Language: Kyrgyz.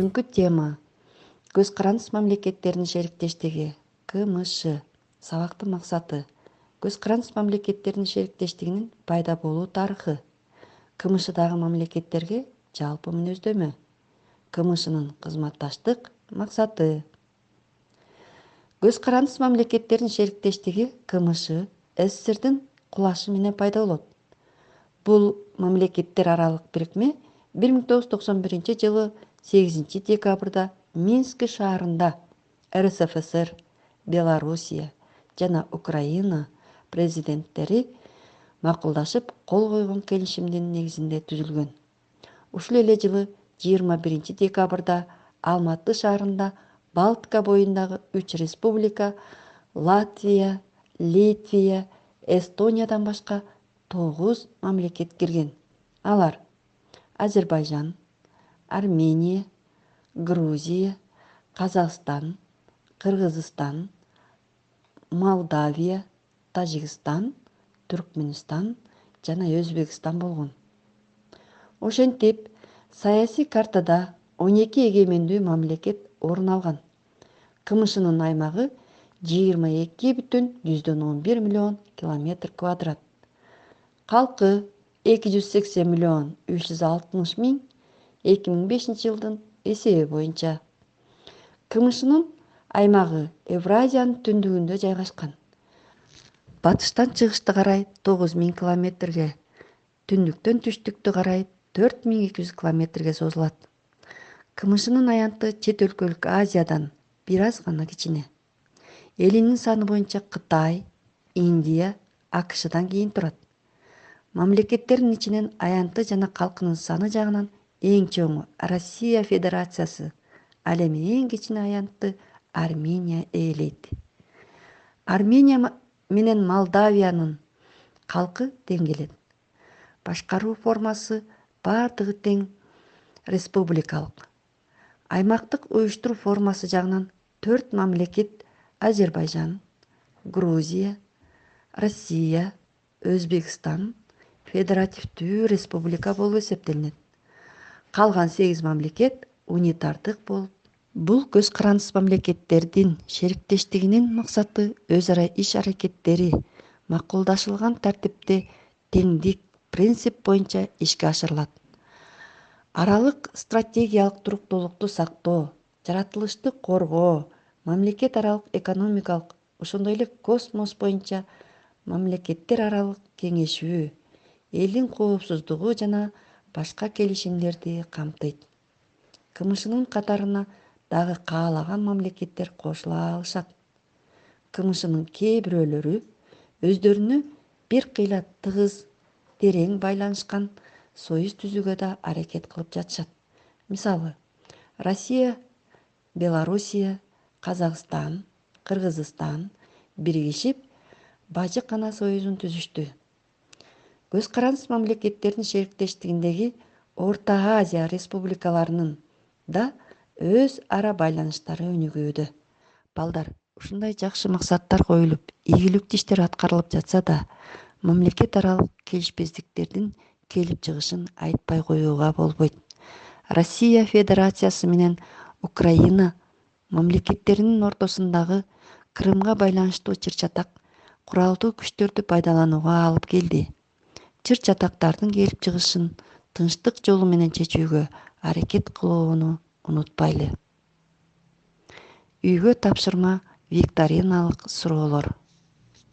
Бүгүнкү тема көз карандыс мамлекеттердин шериктештиги КМШ. Сабактын максаты көз карандыс мамлекеттердин шериктештигинин пайда болуу тарыхы. КМШдагы мамлекеттерге жалпы мүнөздөмө. КМШнын кызматташтык максаты. Көз карандыс мамлекеттердин шериктештиги КМШ СССРдин кулашы менен пайда болот. Бул мамлекеттер аралык бирикме 1991 жылы 8 декабрда Минск шаарында РСФСР, Белоруссия жана Украина президенттери макулдашып кол койгон келишимдин негизинде түзүлгөн. Ушул эле жылы 21 декабрда Алматы шаарында Балтика боюндагы 3 республика Латвия, Литвия, Эстониядан башка 9 мамлекет кирген. Алар Азербайжан, Армения, Грузия, Казакстан, Кыргызстан, Молдавия, Тажикстан, Түркмөнстан жана Өзбекстан болгон. Ошентип, саясий картада 12 эгемендүү мамлекет орун алган. КМШнын аймагы 22,11 миллион километр квадрат. Калкы 280 миллион 360 миң 2005 жылдын эсеби боюнча. КМШнын аймагы Евразиянын түндүгүндө жайгашкан. Батыштан чыгышты карай 9000 километрге, түндүктөн түштүктү карай 4200 километрге созулат. КМШнын аянты чет өлкөлүк Азиядан бир аз гана кичине. Элинин саны боюнча Кытай, Индия, АКШдан кийин турат. Мамлекеттердин ичинен аянты жана калкынын саны жагынан эң чоңу Россия Федерациясы, ал эми эң кичине аянтты Армения ээлейт. Армения менен Молдавиянын калкы тең келет. Башкаруу формасы бардыгы тең республикалык. Аймактык уюштуруу формасы жагынан 4 мамлекет Азербайжан, Грузия, Россия, Өзбекстан федеративдүү республика болуп эсептелинет. Калган 8 мамлекет унитардык болуп. Бул көз карандыс мамлекеттердин шериктештигинин максаты өз ара иш-аракеттери макулдашылган тартипте теңдик принцип боюнча ишке ашырылат. Аралык стратегиялык туруктуулукту сактоо, жаратылышты коргоо, мамлекет аралык экономикалык, ошондой эле космос боюнча мамлекеттер аралык кеңешүү, элдин коопсуздугу жана башка келишимдерди камтыйт. КМШнын катарына дагы каалаган мамлекеттер кошула алышат. КМШнын кээ бирөөлөрү өздөрүнө бир кыйла тыгыз, терең байланышкан союз түзүүгө да аракет кылып жатышат. Мисалы, Россия, Белоруссия, Казакстан, Кыргызстан биригишип Бажыкана союзун түзүштү. Көз карандыс мамлекеттердин шериктештигиндеги Орто Азия республикаларынын да өз ара байланыштары өнүгүүдө. Балдар, ушундай жакшы максаттар коюлуп, ийгиликтүү иштер аткарылып жатса да, мамлекет аралык келишпестиктердин келип чыгышын айтпай коюуга болбойт. Россия Федерациясы менен Украина мамлекеттеринин ортосундагы Крымга байланыштуу чыр-чатак куралдуу күчтөрдү пайдаланууга алып келди. Чыр-чатактардын келип чыгышын тынчтык жолу менен чечүүгө аракет кылууну унутпайлы. Үйгө тапшырма викториналык суроолор.